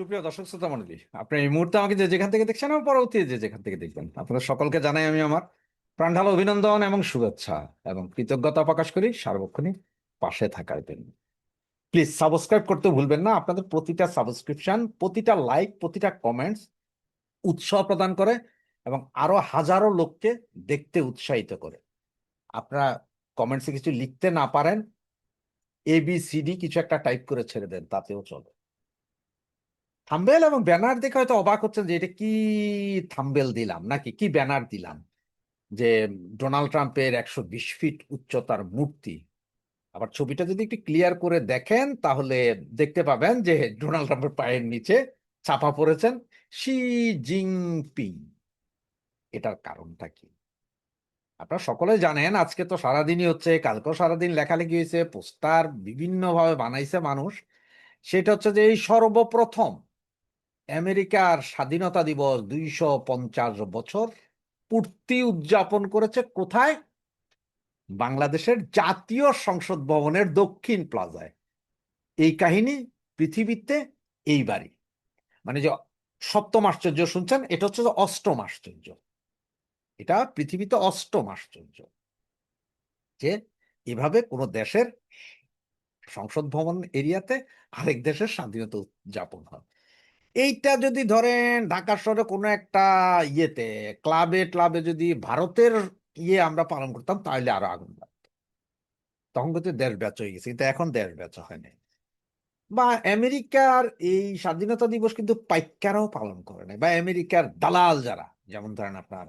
সুপ্রিয় দর্শক শ্রোতা মণ্ডলী, আপনি এই মুহূর্তে আমাকে যে যেখান থেকে দেখছেন এবং পরবর্তী যে যেখান থেকে দেখবেন, আপনাদের সকলকে জানাই আমি আমার প্রাণঢালা অভিনন্দন এবং শুভেচ্ছা এবং কৃতজ্ঞতা প্রকাশ করি সার্বক্ষণিক পাশে থাকার জন্য। প্লিজ সাবস্ক্রাইব করতে ভুলবেন না। আপনাদের প্রতিটা সাবস্ক্রিপশন, প্রতিটা লাইক, প্রতিটা কমেন্টস উৎসাহ প্রদান করে এবং আরো হাজারো লোককে দেখতে উৎসাহিত করে। আপনারা কমেন্টসে কিছু লিখতে না পারেন, ABCD কিছু একটা টাইপ করে ছেড়ে দেন, তাতেও চলে। থাম্বেল এবং ব্যানার দেখে হয়তো অবাক হচ্ছেন যে এটা কি থাম্বেল দিলাম নাকি কি ব্যানার দিলাম, যে ডোনাল্ড ট্রাম্পের 120 ফিট উচ্চতার মূর্তি। আবার ছবিটা যদি একটু ক্লিয়ার করে দেখেন তাহলে দেখতে পাবেন যে ডোনাল্ড ট্রাম্পের পায়ের নিচে ছাপা পড়েছেন শি জিনপিং। এটার কারণটা কি আপনারা সকলে জানেন। আজকে তো সারাদিনই হচ্ছে, কালকেও সারাদিন লেখালেখি হয়েছে, পোস্টার বিভিন্ন ভাবে বানাইছে মানুষ। সেটা হচ্ছে যে এই সর্বপ্রথম আমেরিকার স্বাধীনতা দিবস 250 বছর পূর্তি উদযাপন করেছে কোথায়? বাংলাদেশের জাতীয় সংসদ ভবনের দক্ষিণ প্লাজায়। এই কাহিনী পৃথিবীতে এইবারই, মানে যে সপ্তম আশ্চর্য শুনছেন, এটা হচ্ছে যে অষ্টম আশ্চর্য। এটা পৃথিবীতে অষ্টম আশ্চর্য যে এভাবে কোন দেশের সংসদ ভবন এরিয়াতে আরেক দেশের স্বাধীনতা উদযাপন হয়। এইটা যদি ধরেন ঢাকা শহরে কোনো একটা ইয়েতে ক্লাবে ক্লাবে যদি ভারতের আমরা পালন করতাম তাহলে আরো আগুন লাগতো। তখন কিন্তু দেশ ব্যাচ হয়ে গেছে, কিন্তু এখন দেশ ব্যাচ হয় নাই। বা আমেরিকার এই স্বাধীনতা দিবস কিন্তু পাইকারাও পালন করে নাই, বা আমেরিকার দালাল যারা, যেমন ধরেন আপনার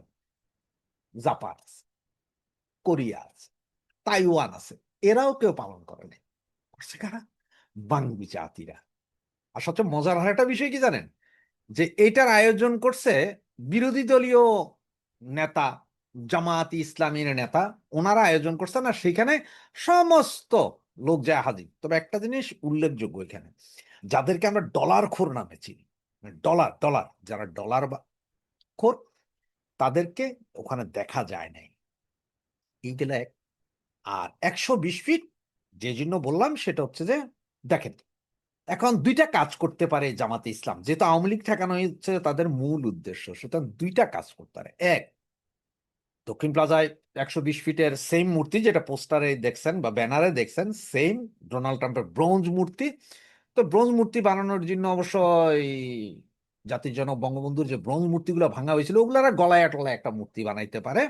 জাপান আছে, কোরিয়া আছে, তাইওয়ান আছে, এরাও কেউ পালন করে নাই। করছে কারা? বাঙালি জাতিরা। আর সবচেয়ে মজার আর একটা বিষয় কি জানেন? যে এটার আয়োজন করছে বিরোধী দলীয় নেতা, জামায়াতে ইসলামীর নেতা। ওনারা আয়োজন করছে না, সেখানে সমস্ত লোক যায় হাজির। তবে একটা জিনিস উল্লেখযোগ্য এখানে, যাদেরকে আমরা ডলার খোর নামে চিনি, ডলার ডলার যারা ডলার খোর, তাদেরকে ওখানে দেখা যায় নাই। এইগুলা আর 120 ফিট, যে জন্য বললাম সেটা হচ্ছে যে দেখেন, এখন দুইটা কাজ করতে পারে জামাতে ইসলাম, যেহেতু আওয়ামী লীগ ঠেকানো হচ্ছে তাদের মূল উদ্দেশ্য, সুতরাং দুইটা কাজ করতে পারে। এক, দক্ষিণ প্লাজায় 120 ফিটের সেম মূর্তি যেটা পোস্টারে দেখছেন বা ব্যানারে দেখছেন, সেম ডোনাল্ড ট্রাম্পের ব্রোঞ্জ মূর্তি। তো ব্রোঞ্জ মূর্তি বানানোর জন্য অবশ্যই জাতির জনক বঙ্গবন্ধুর যে ব্রোঞ্জ মূর্তিগুলো ভাঙা হয়েছিল ওগুলার গলায় টলায় একটা মূর্তি বানাইতে পারে।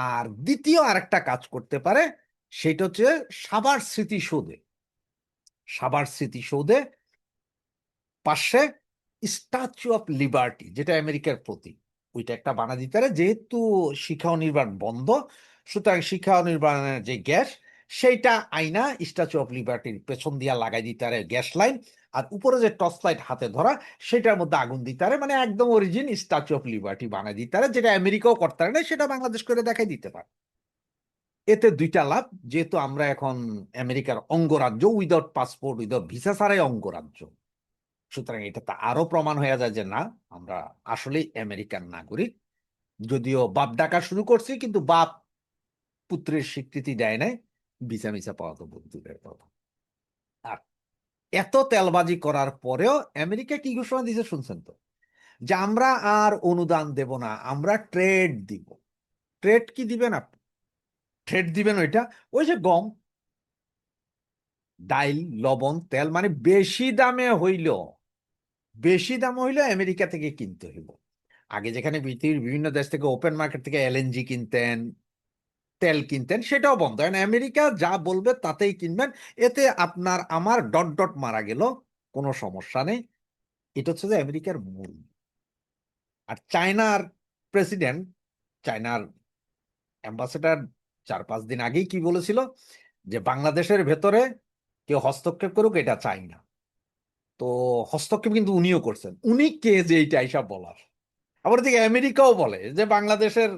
আর দ্বিতীয় আরেকটা কাজ করতে পারে, সেটা হচ্ছে সাভার স্মৃতিসৌধে, সাভার স্মৃতিসৌধে পাশে স্ট্যাচু অফ লিবার্টি, যেটা আমেরিকার প্রতীক, ওইটা একটা বানা দিতে পারে। যেহেতু শিক্ষা ও নির্মাণ বন্ধ, সুতরাং শিক্ষা ও নির্মাণের যে গ্যাস, সেইটা আইনা স্ট্যাচু অফ লিবার্টির পেছন দিয়া লাগাই দিতে পারে গ্যাস লাইন। আর উপরে যে টর্চ লাইট হাতে ধরা, সেটার মধ্যে আগুন দিতে পারে, মানে একদম অরিজিন স্ট্যাচু অফ লিবার্টি বানাই দিতে পারে, যেটা আমেরিকাও করতে পারে না, সেটা বাংলাদেশ করে দেখাই দিতে পারে। এতে দুইটা লাভ, যেহেতু আমরা এখন আমেরিকার অঙ্গরাজ্য, উইদাউট পাসপোর্ট উইদাউট ভিসা ছাড়াই অঙ্গরাজ্য, সুতরাং এটা তো আরো প্রমাণ হয়ে যায় যে না, আমরা আসলেই আমেরিকান নাগরিক। যদিও বাপ ডাকা শুরু করছি, কিন্তু বাপ পুত্রের স্বীকৃতি দেয় নাই, ভিসা মিসা পাওয়া তো দূরের কথা। আর এত তেলবাজি করার পরেও আমেরিকা কি ঘোষণা দিয়েছে শুনছেন তো? যে আমরা আর অনুদান দেব না, আমরা ট্রেড দিব। ট্রেড কি দিবেন আপনি? ট্রেড দিবেন ওইটা, ওই যে গম, ডাইল, লবণ, তেল, মানে বেশি দামে হইল, বেশি দাম হইলে আমেরিকা থেকে কিনতে হইব। আগে যেখানে পৃথিবীর বিভিন্ন দেশ থেকে ওপেন মার্কেট থেকে LNG কিনতেন, তেল কিনতেন, সেটাও বন্ধ। কারণ আমেরিকা যা বলবে তাতেই কিনবেন। এতে আপনার আমার ডট ডট মারা গেল, কোনো সমস্যা নেই। এটা হচ্ছে যে আমেরিকার মূল। আর চায়নার প্রেসিডেন্ট, চায়নার অ্যাম্বাসেডার 4-5 দিন আগেই কি বলেছিল, যে বাংলাদেশের ভেতরে কেউ হস্তক্ষেপ করুক এটা চাই না। তো হস্তক্ষেপ কিন্তু উনিও করছেন। উনি কে যে এইটা হিসাব বলার? আবার দিকে আমেরিকাও বলে যে বাংলাদেশের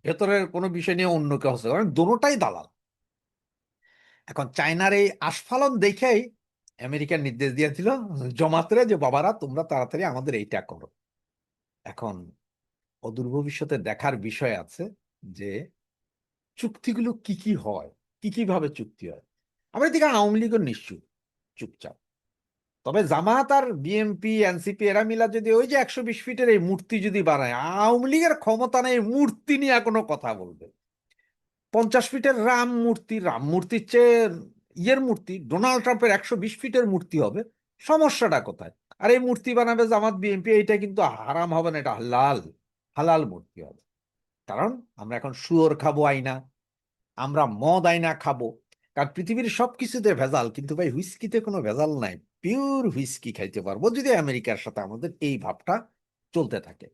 ভেতরের কোনো বিষয় নিয়ে অন্য কেউ হচ্ছে, কারণ দোনোটাই দালাল। এখন চায়নার এই আস্ফালন দেখেই আমেরিকার নির্দেশ দিয়েছিল জমাতরে, যে বাবারা তোমরা তাড়াতাড়ি আমাদের এইটা করো। এখন অদূর ভবিষ্যতে দেখার বিষয় আছে যে চুক্তিগুলো কি কি হয়, কি কি ভাবে চুক্তি হয়। আমরা এদিকে আওয়ামী লীগও নিশ্চুপ, চুপচাপ। তবে জামাত আর বিএনপি এনসিপি এরা মিলা যদি ওই যে 120 ফিটের এই মূর্তি যদি বানায়, আওয়ামী লীগের ক্ষমতা নেই মূর্তি নিয়ে কোনো কথা বলবে। 50 ফিটের রাম মূর্তির চেয়ে ইয়ের মূর্তি, ডোনাল্ড ট্রাম্পের 120 ফিটের মূর্তি হবে, সমস্যাটা কোথায়? আর এই মূর্তি বানাবে জামাত বিএনপি, এইটা কিন্তু হারাম হবে না, এটা হালাল, হালাল মূর্তি হবে। কারণ আমরা এখন শুয়োর খাবো আইনা, আমরা মদ আইনা খাবো, কারণ পৃথিবীর সবকিছুতে ভেজাল, কিন্তু ভাই হুইস্কিতে কোনো ভেজাল নাই। পিওর হুইস্কি খাইতে পারবো যদি আমেরিকার সাথে আমাদের এই ভাবটা চলতে থাকে।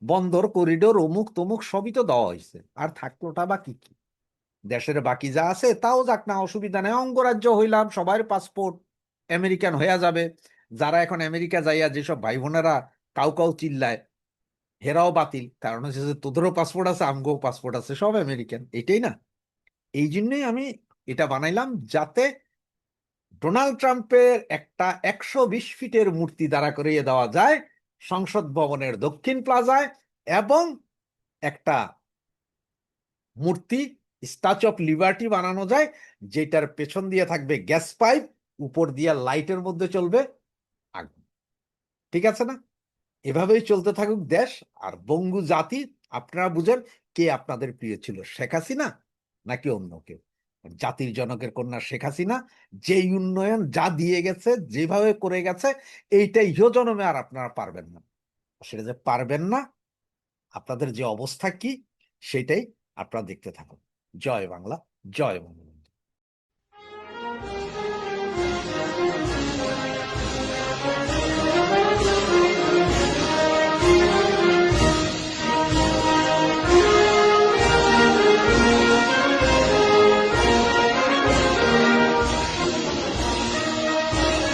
বন্দর করিডোর অমুক তমুক সবই তো দেওয়া হয়েছে, আর থাকলোটা বা কি কি? দেশের বাকি যা আছে তাও যাক না, অসুবিধা নেই, অঙ্গরাজ্য হইলাম, সবার পাসপোর্ট আমেরিকান হয়ে যাবে। যারা এখন আমেরিকা যাইয়া যেসব ভাই বোনেরা কাউ কাউ চিল্লায়, হেরাও বাতিল, কারণ হচ্ছে যে তোদেরও পাসপোর্ট আছে, আমগো পাসপোর্ট আছে, সব আমেরিকান, এটাই না? এই জন্যই আমি এটা বানাইলাম, যাতে ডোনাল্ড ট্রাম্পের একটা 120 ফিটের মূর্তি দাঁড়া করিয়ে দেওয়া যায় সংসদ ভবনের দক্ষিণ প্লাজায়, এবং একটা মূর্তি, স্ট্যাচু অফ লিবার্টি বানানো যায়, যেটার পেছন দিয়ে থাকবে গ্যাস পাইপ, উপর দিয়ে লাইটের মধ্যে চলবে আগুন। ঠিক আছে না? এভাবেই চলতে থাকুক দেশ। আর বঙ্গু জাতি, আপনারা বুঝেন কে আপনাদের প্রিয় ছিল, শেখ হাসিনা নাকি অন্য কেউ? জাতির জনকের কন্যা শেখ হাসিনা যেই উন্নয়ন যা দিয়ে গেছে, যেভাবে করে গেছে, এইটাই ইহ জন্মে আর আপনারা পারবেন না। সেটা যে পারবেন না, আপনাদের যে অবস্থা কি, সেটাই আপনারা দেখতে থাকুন। জয় বাংলা, জয় বাংলা।